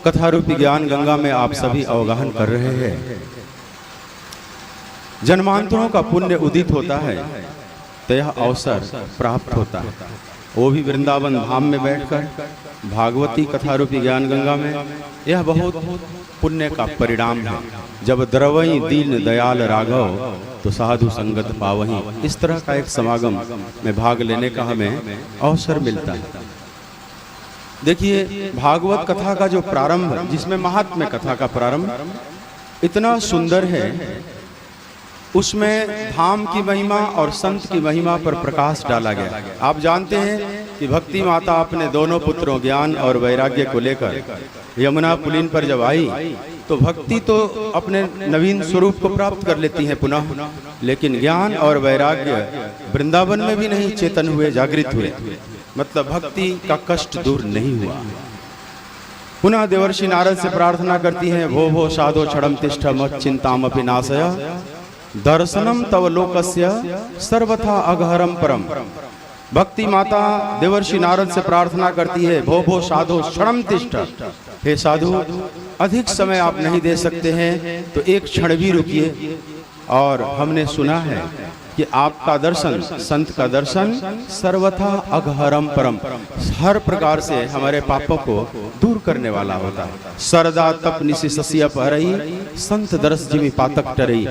कथा रूपी ज्ञान गंगा में आप सभी अवगाहन कर रहे हैं। जन्मांतरों का पुण्य उदित होता है तो यह अवसर प्राप्त होता है, वो भी वृंदावन धाम में बैठकर भागवती कथा रूपी ज्ञान गंगा में। यह बहुत पुण्य का परिणाम है। जब द्रवई दीन दयाल राघव तो साधु संगत पावही। इस तरह का एक समागम में भाग लेने का हमें अवसर मिलता है। देखिए, भागवत कथा का जो प्रारंभ, जिसमें महात्म्य कथा का प्रारंभ इतना सुंदर है, उसमें धाम की महिमा और संत की महिमा पर प्रकाश डाला गया। आप जानते हैं कि भक्ति माता अपने दोनों पुत्रों ज्ञान और वैराग्य को लेकर यमुना पुलिन पर जब आई तो भक्ति तो अपने नवीन स्वरूप को प्राप्त कर लेती है पुनः, लेकिन ज्ञान और वैराग्य वृंदावन में भी नहीं चेतन हुए, जागृत हुए। मतलब भक्ति का कष्ट दूर नहीं हुआ। पुनः देवर्षि नारद से प्रार्थना करती हैं, भो भो साधो क्षणम तिष्ठ मत चिंताम अपि नाशय दर्शनम तव लोकस्य सर्वथा अघहरम परम। भक्ति माता देवर्षि नारद से प्रार्थना करती है, भो भो साधो क्षणम तिष्ठ, हे साधु अधिक समय आप नहीं दे सकते हैं तो एक क्षण भी रुकिए। और हमने सुना है कि आपका दर्शन, संत का दर्शन सर्वथा अघहरम परम, हर प्रकार से हमारे पापों को दूर करने वाला होता है। सरदा तप निशि ससिया पहरई संत दर्श जिमि पातक टरई।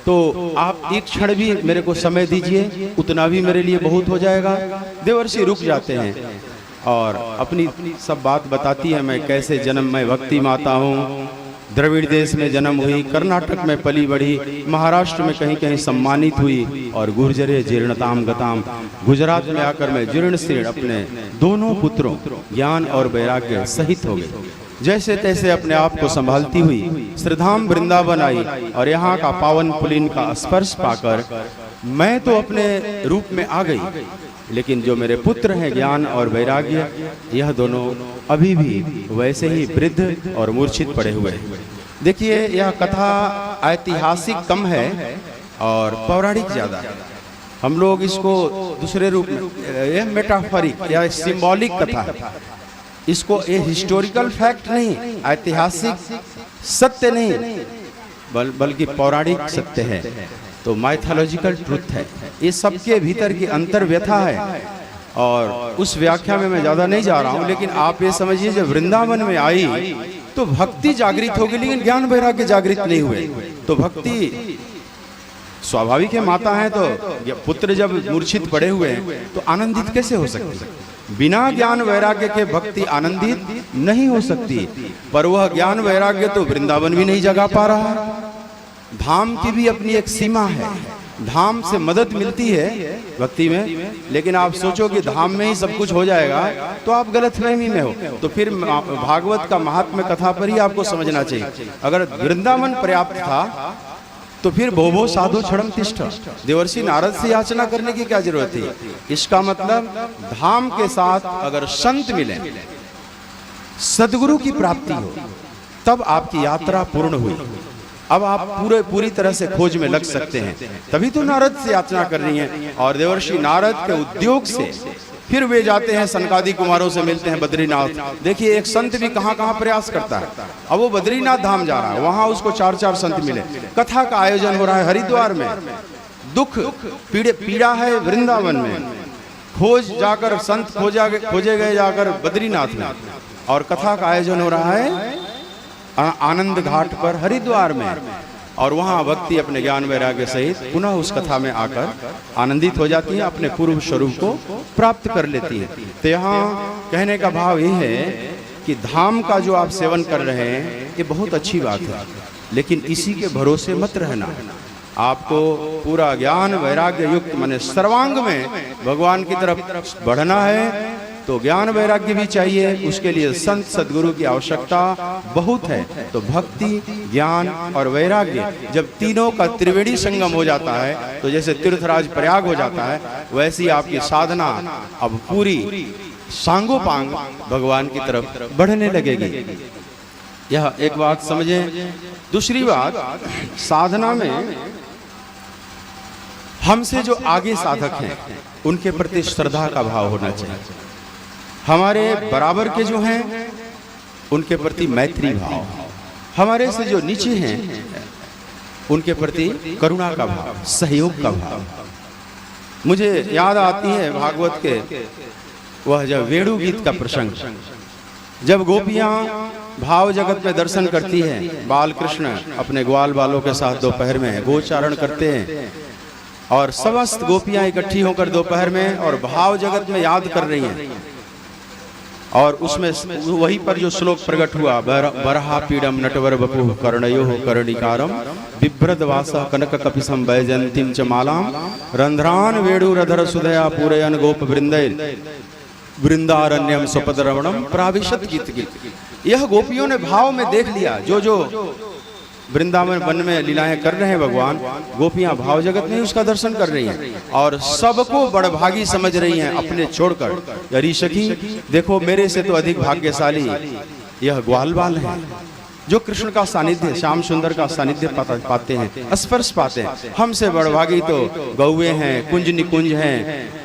तो आप एक क्षण भी मेरे को समय दीजिए, उतना भी मेरे लिए बहुत हो जाएगा। देवर्षि रुक जाते हैं और अपनी सब बात बताती है, मैं कैसे जन्म, मैं भक्ति माता हूँ, द्रविड़ देश में जन्म हुई, कर्नाटक में पली बढ़ी, महाराष्ट्र में कहीं कहीं सम्मानित हुई और गुर्जरे जीर्णताम गताम, गुजरात में आकर मैं जीर्ण शीर्ण अपने दोनों पुत्रों ज्ञान और वैराग्य सहित हो गए। जैसे तैसे अपने आप को संभालती हुई श्रीधाम वृंदावन आई और यहाँ का पावन पुलिन का स्पर्श पाकर मैं तो अपने रूप में आ गई, लेकिन जो मेरे पुत्र हैं ज्ञान और वैराग्य, यह दोनों अभी भी वैसे ही वृद्ध और मूर्छित पड़े हुए हैं। देखिए, यह कथा ऐतिहासिक कम है और पौराणिक ज्यादा है। हम लोग इसको दूसरे रूप में, यह मेटाफोरिक या सिंबॉलिक कथा है। इसको ये हिस्टोरिकल फैक्ट नहीं, ऐतिहासिक सत्य नहीं, बल्कि पौराणिक सत्य है। तो माइथोलॉजिकल ट्रुथ है। ये सबके भीतर की अंतर व्यथा है और उस व्याख्या में मैं ज्यादा नहीं जा रहा हूँ। लेकिन आप ये समझिए, जब वृंदावन में आई तो भक्ति जागृत होगी, लेकिन ज्ञान वैराग्य जागृत नहीं हुए। तो भक्ति स्वाभाविक है, माता है तो पुत्र जब मूर्छित पड़े हुए हैं तो आनंदित कैसे हो सकती? बिना ज्ञान वैराग्य के भक्ति आनंदित नहीं हो सकती। पर वह ज्ञान वैराग्य तो वृंदावन भी नहीं जगा पा रहा। धाम की भी अपनी एक सीमा है। धाम से मदद मिलती है भक्ति में, लेकिन आप सोचो कि धाम में ही सब कुछ हो जाएगा तो आप गलतफहमी में हो। तो फिर भागवत का महात्म्य कथा पर ही आपको समझना चाहिए। अगर वृंदावन पर्याप्त था तो फिर भो भो साधो क्षणम तिष्ठ, देवर्षि नारद से याचना करने की क्या जरूरत थी? इसका मतलब धाम के साथ अगर संत मिले, सदगुरु की प्राप्ति हो, तब आपकी यात्रा पूर्ण हुई। अब आप पूरी तरह से खोज में लग सकते हैं। तभी तो नारद से याचना कर रही हैं। और देवर्षि नारद के उद्योग से फिर वे जाते हैं, सनकादि कुमारों से मिलते हैं बद्रीनाथ। देखिए, एक संत भी कहाँ कहाँ प्रयास करता है। अब वो बद्रीनाथ धाम जा रहा है, वहां उसको 4-4 संत मिले। कथा का आयोजन हो रहा है हरिद्वार में, दुख पीड़ा है वृंदावन में, खोज जाकर संत खोजे गए जाकर बद्रीनाथ में, और कथा का आयोजन हो रहा है आनंद घाट पर हरिद्वार में। और वहां भक्ति अपने ज्ञान वैराग्य सहित पुनः उस कथा में आकर आनंदित हो जाती है, अपने पूर्व स्वरूप को प्राप्त कर लेती है। तो यहाँ कहने का भाव ये है कि धाम का जो आप सेवन कर रहे हैं ये बहुत अच्छी बात है, लेकिन इसी के भरोसे मत रहना। आपको पूरा ज्ञान वैराग्य युक्त माने सर्वांग में भगवान की तरफ बढ़ना है तो ज्ञान वैराग्य भी चाहिए। उसके लिए संत सदगुरु की आवश्यकता बहुत है। तो भक्ति, ज्ञान और वैराग्य जब तीनों का त्रिवेणी संगम हो जाता है, तो जैसे तीर्थराज प्रयाग हो जाता है, वैसी आपकी साधना अब पूरी सांगोपांग भगवान की तरफ बढ़ने लगेगी। यह एक बात समझें। दूसरी बात, साधना में हमसे जो आगे साधक हैं उनके प्रति श्रद्धा का भाव होना चाहिए। हमारे बराबर के जो हैं उनके प्रति मैत्री भाव, हमारे से जो नीचे हैं उनके प्रति करुणा का भाव, सहयोग का भाव। मुझे याद आती है भागवत के वह जब वेणु गीत का प्रसंग, जब गोपियां भाव जगत में दर्शन करती हैं, बाल कृष्ण अपने ग्वाल बालों के साथ दोपहर में गोचारण करते हैं और समस्त गोपियां इकट्ठी होकर दोपहर में और भाव जगत में याद कर रही हैं। और उसमें वहीं पर जो श्लोक प्रकट हुआ, बरहा पीड़म नटवर बपु कर्णयो कर्णिकारम बिभ्रदवासा कनक कपिसम वैजंतीम च मालाम रंध्रान वेणुरधर सुदया पूरयन गोप वृंदैर वृंदारण्यम स्वपदरवणम प्राविशत गीत। यह गोपियों ने भाव में देख लिया, जो वृंदावन वन में लीलाएं कर रहे हैं भगवान, गोपियां भाव जगत में उसका दर्शन कर रही हैं और सबको बड़भागी समझ रही हैं अपने छोड़कर। अरे सखी देखो, मेरे से तो अधिक भाग्यशाली यह ग्वाल बाल है जो कृष्ण का सानिध्य, श्याम सुंदर का सानिध्य पाते हैं, स्पर्श पाते हैं। हमसे बड़भागी तो गौवे हैं, कुंज निकुंज हैं,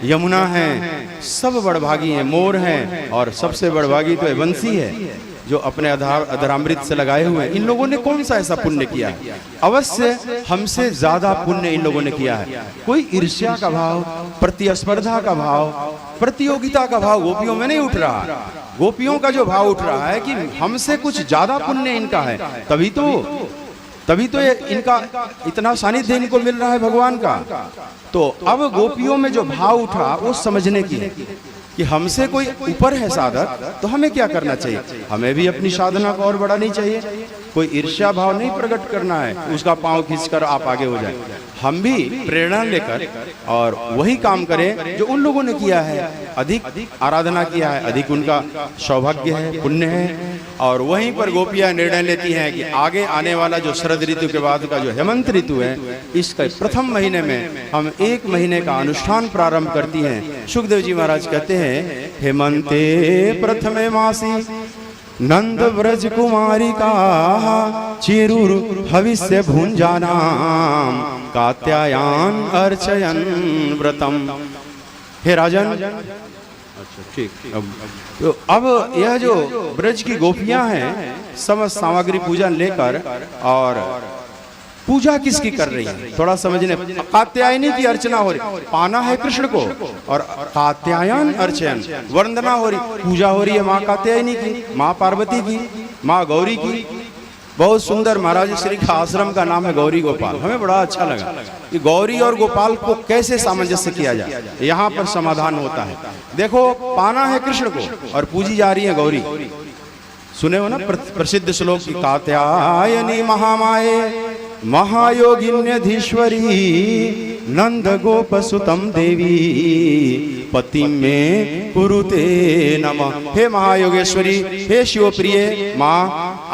यमुना हैं, सब बड़भागी हैं, मोर हैं, और सबसे बड़भागी तो बंसी है जो अपने अधरामृत से लगाए हुए हैं। इन लोगों ने कौन सा ऐसा पुण्य किया है? अवश्य हमसे ज्यादा पुण्य इन लोगों ने किया है। कोई ईर्ष्या का भाव, प्रतिस्पर्धा का भाव, प्रतियोगिता का भाव गोपियों में नहीं उठ रहा। गोपियों का जो भाव उठ रहा है कि हमसे कुछ ज्यादा पुण्य इनका है, तभी तो ये इनका इतना सानिध्य इनको मिल रहा है भगवान का। तो अब गोपियों में जो भाव उठा वो समझने की है कि हमसे कोई ऊपर है साधक, तो हमें क्या करना चाहिए? हमें भी अपनी साधना को और बढ़ानी चाहिए। कोई ईर्ष्या भाव नहीं प्रकट करना है, उसका पांव खींचकर आप आगे हो जाए। हम भी प्रेरणा लेकर और वही काम करें जो उन लोगों ने किया है, अधिक आराधना किया है, अधिक उनका सौभाग्य है, पुण्य है। और वहीं पर गोपियां निर्णय लेती हैं कि आगे आने वाला जो शरद ऋतु के बाद का जो हेमंत ऋतु है, इसका प्रथम महीने में हम 1 महीने का अनुष्ठान प्रारंभ करती हैं। सुखदेव जी महाराज कहते हैं, हेमंते प्रथमे मासी नंद व्रज कुमारी का चिरुर भविष्य भुंजानाम कात्यायन अर्चयन व्रतम। हे राजन, ठीक, अब यह जो ब्रज की गोपियां हैं समस्त सामग्री पूजन लेकर, और पूजा किसकी कर रही है थोड़ा समझने। कात्यायनी की अर्चना हो रही, पाना है कृष्ण को, और कात्यायन अर्चयन वंदना हो रही, पूजा हो रही है माँ कात्यायनी की, माँ पार्वती की, माँ गौरी की। बहुत सुंदर महाराज श्री का आश्रम का नाम है गौरी गोपाल। हमें बड़ा अच्छा लगा कि गौरी और गोपाल को कैसे सामंजस्य किया जाए, यहाँ पर समाधान होता है। देखो, पाना है कृष्ण को और पूजी जा रही है गौरी। सुने हो ना प्रसिद्ध श्लोक, कात्यायनी महामाये महायोगिन्यधीश्वरी नंद गोपसुतम देवी पति में कुरुते नमः। हे महायोगेश्वरी, हे शिवप्रिय माँ,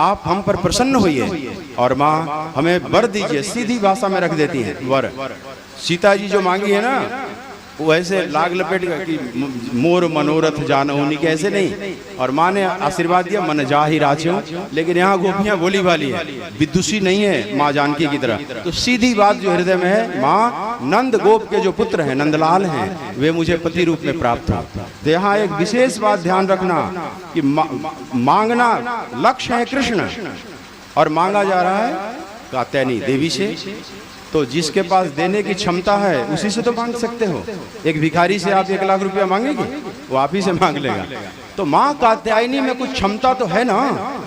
आप हम पर प्रसन्न होइए और माँ हमें वर दीजिए। सीधी भाषा में रख देती हैं वर। सीता जी जो मांगी है ना, वो ऐसे लाग लपेट कि मोर मनोरथ जानहुनी के ऐसे नहीं, और माँ ने आशीर्वाद दिया मन जा ही राचो। लेकिन यहाँ गोपियाँ बोली वाली है, विदुषी नहीं है माँ जानकी की तरह। तो सीधी बात जो हृदय में है, माँ नंद गोप के जो पुत्र हैं, नंदलाल हैं, वे मुझे पति रूप में प्राप्त हो। तो यहाँ एक विशेष बात ध्यान रखना कि मांगना लक्ष्य है कृष्ण, और मांगा जा रहा है कात्यायनी देवी से। तो जिसके पास देने की क्षमता है उसी से तो मांग सकते हो। एक भिखारी से आप 1 लाख रुपया मांगेंगे, वो आप ही से मांग लेगा। तो माँ कात्यायनी में कुछ क्षमता तो है ना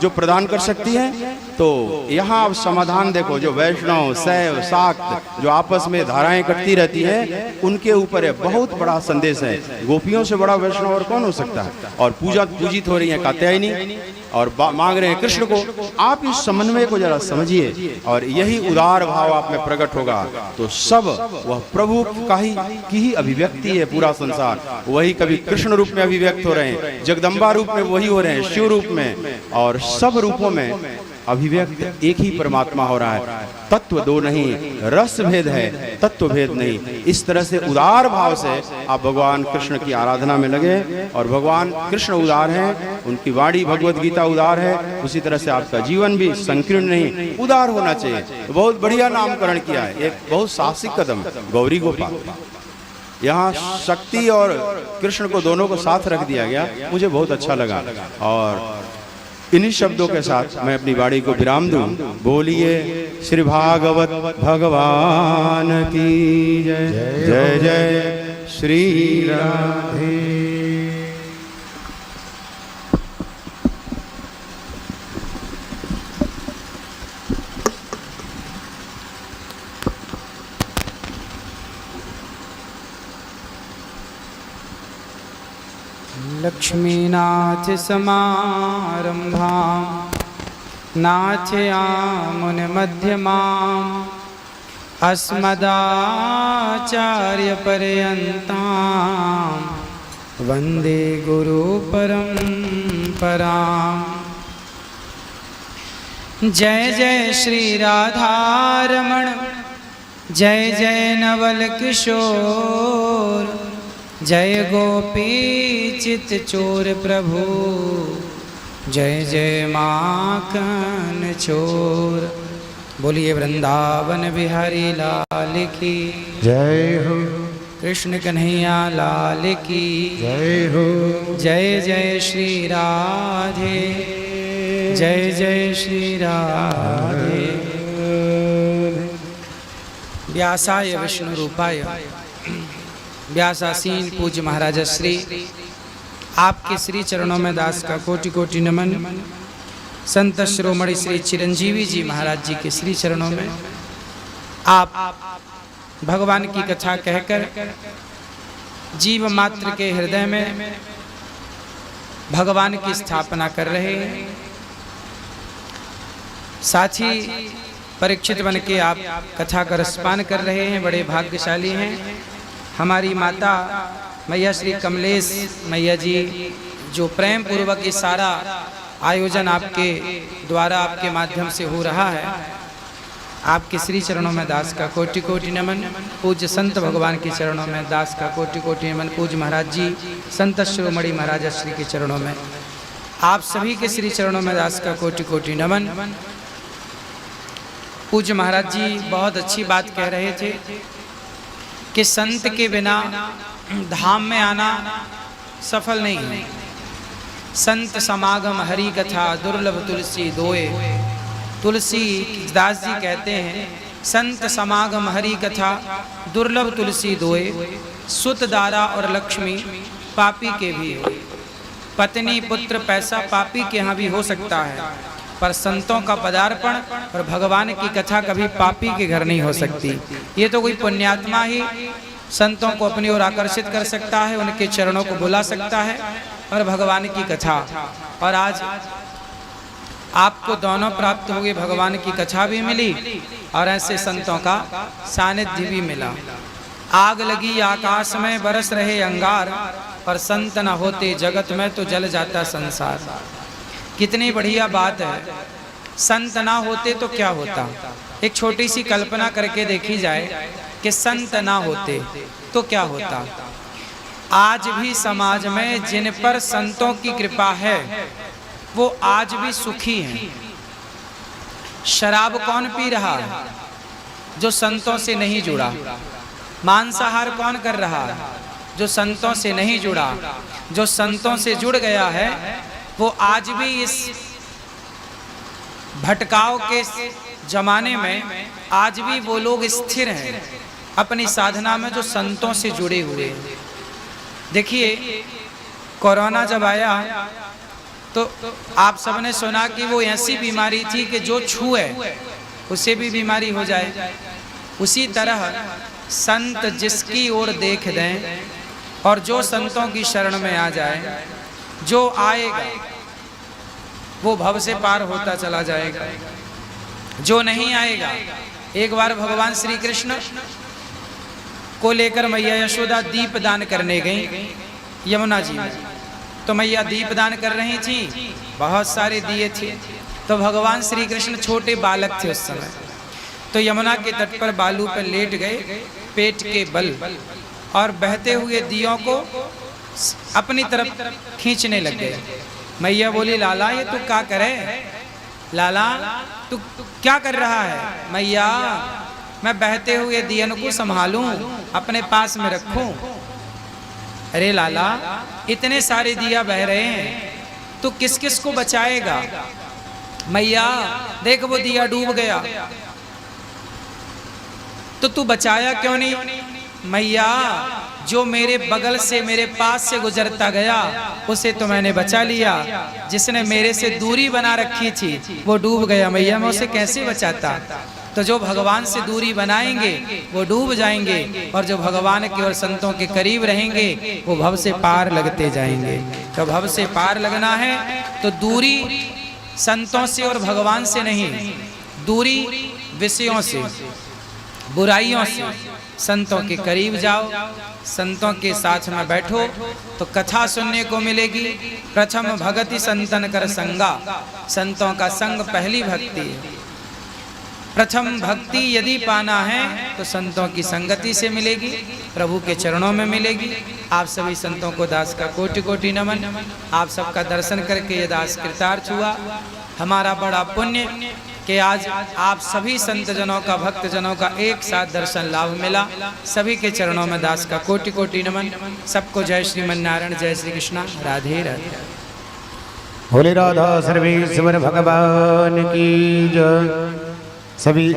जो प्रदान कर सकती है। तो यहाँ आप समाधान देखो, जो वैष्णव शैव शाक्त जो आपस में धाराएं कटती रहती है, उनके ऊपर है बहुत बड़ा संदेश है। गोपियों से बड़ा वैष्णव और कौन हो सकता है? और पूजित हो रही है कात्यायनी और मांग रहे हैं कृष्ण को। आप इस समन्वय को जरा समझिए और यही उदार भाव आप में प्रकट होगा तो सब वह प्रभु की ही अभिव्यक्ति है। पूरा संसार वही कभी कृष्ण रूप में अभिव्यक्त हो रहे हैं, जगदम्बा रूप में वही हो रहे हैं, शिव रूप में, और सब रूपों में अभिव्यक्त एक ही परमात्मा हो रहा है। तत्व दो नहीं, रस भेद है, तत्व भेद नहीं। इस तरह से उदार भाव से आप भगवान कृष्ण की आराधना में लगे, और भगवान कृष्ण उदार हैं, उनकी वाणी भगवत गीता उदार है। उसी तरह से आपका जीवन भी संकीर्ण नहीं, उदार होना चाहिए। तो बहुत बढ़िया नामकरण किया है, एक बहुत साहसिक कदम गौरी गोपाल। यहाँ शक्ति और कृष्ण को दोनों को साथ रख दिया गया, मुझे बहुत अच्छा लगा। और इन्हीं शब्दों के साथ मैं अपनी वाणी को विराम दूं। बोलिए श्री भागवत भगवान की जय। जय जय श्री राधे। लक्ष्मीनाथ समारंभां नाथयामुनमध्यमाम् अस्मदाचार्यपर्यन्तां वन्दे गुरुपरम्पराम्। जय जय श्री राधारमण, जय जय नवल किशोर, जय गोपी चित चोर प्रभु, जय जय माखन चोर। बोलिए वृंदावन बिहारी लाल की जय हो, कृष्ण कन्हैया लाल की जय हो। जय जय श्री राधे, जय जय श्री राधे। व्यासाय विष्णु रूपाय व्यासासीन पूज्य महाराज श्री, आपके श्री चरणों में दास का कोटि कोटि नमन। संत शिरोमणि श्री चिरंजीवी जी महाराज जी के श्री चरणों में आप भगवान की कथा कहकर जीव मात्र के हृदय में भगवान की स्थापना कर रहे हैं। साथ ही परीक्षित बन के आप कथा का रसपान कर रहे हैं। बड़े भाग्यशाली हैं। हमारी माता मैया श्री कमलेश मैया जी, जो प्रेम पूर्वक ये सारा आयोजन आपके द्वारा आपके माध्यम से हो रहा है, आपके श्री चरणों में दास का कोटि कोटि नमन। पूज्य संत भगवान के चरणों में दास का कोटि कोटि नमन। पूज्य महाराज जी संत शिरोमणि महाराज श्री के चरणों में आप सभी के श्री चरणों में दास का कोटि कोटि नमन। पूज्य महाराज जी बहुत अच्छी बात कह रहे थे कि संत के बिना धाम में आना सफल नहीं है। संत समागम हरि कथा दुर्लभ तुलसी दोए। तुलसी दास जी कहते हैं संत समागम हरि कथा दुर्लभ तुलसी दोए। सुत दारा और लक्ष्मी पापी के भी हो। पत्नी पुत्र पैसा पापी के यहाँ भी हो सकता है, पर संतों का पदार्पण और भगवान की कथा कभी पापी के घर नहीं हो सकती। ये तो कोई पुण्यात्मा ही संतों को अपनी ओर आकर्षित कर सकता है, उनके चरणों को बुला सकता है, और भगवान की कथा। और आज आपको दोनों प्राप्त हो गए। भगवान की कथा भी मिली और ऐसे संतों का सानिध्य भी मिला। आग लगी आकाश में बरस रहे अंगार, पर संत न होते जगत में तो जल जाता संसार। कितनी बढ़िया बात है। संत ना होते तो क्या होता। एक छोटी सी कल्पना करके देखी जाए कि संत ना होते तो क्या होता। आज भी समाज में जिन पर संतों की कृपा है वो आज भी सुखी हैं। शराब कौन पी रहा है? जो संतों से नहीं जुड़ा। मांसाहार कौन कर रहा है? जो संतों से नहीं जुड़ा। जो संतों से जुड़ गया है वो आज भी इस भटकाव के जमाने में आज भी वो लोग स्थिर हैं अपनी साधना में, जो संतों से जुड़े हुए हैं। देखिए कोरोना जब आया तो आप सबने सुना कि वो ऐसी बीमारी थी कि जो छुए उसे भी बीमारी हो जाए। उसी तरह संत जिसकी ओर देख दें और जो संतों की शरण में आ जाए, जो आएगा वो भव से पार होता चला जाएगा। जो नहीं आएगा, एक बार भगवान श्री कृष्ण को लेकर मैया यशोदा दीप दान करने गई यमुना जी में। तो मैया दीप दान कर रही थी, बहुत सारे दिए थे। तो भगवान श्री कृष्ण छोटे बालक थे उस समय, तो यमुना के तट पर बालू पर लेट गए पेट के बल, और बहते हुए दियों को अपनी तरफ खींचने लग गए। मैया बोली, लाला ये तू क्या करे? लाला तू क्या कर रहा है? मैया मैं बहते हुए दियन को संभालूं, अपने पास में रखूं। अरे लाला इतने सारे दिया बह रहे हैं, तू किस किस को बचाएगा? मैया देख वो दिया डूब गया, तो तू बचाया क्यों नहीं? मैया जो मेरे बगल से मेरे पास से गुजरता गया उसे तो मैंने बचा लिया, जिसने मेरे से दूरी बना रखी थी वो डूब गया, मैया मैं उसे कैसे बचाता? तो जो भगवान से दूरी बनाएंगे वो डूब जाएंगे, और जो भगवान के और संतों के करीब रहेंगे वो भव से पार लगते जाएंगे। तो भव से पार लगना है तो दूरी संतों से और भगवान से नहीं, दूरी विषयों से, बुराइयों से। संतों के करीब जाओ, संतों के साथ में बैठो तो कथा सुनने को मिलेगी। प्रथम भगति संतन कर संगा, संतों का संग पहली भक्ति है। प्रथम भक्ति यदि पाना है तो संतों की संगति से मिलेगी, प्रभु के चरणों में मिलेगी। आप सभी संतों को दास का कोटि कोटि नमन। आप सबका दर्शन करके ये दास कृतार्थ हुआ। हमारा बड़ा पुण्य कि आज आप सभी संत जनों का, भक्त जनों का एक साथ दर्शन लाभ मिला। सभी के चरणों में दास का कोटि कोटि नमन। सबको जय श्रीमन नारायण, जय श्री कृष्णा, राधे राधे। बोले राधा सर्वेश्वर भगवान की जय। सभी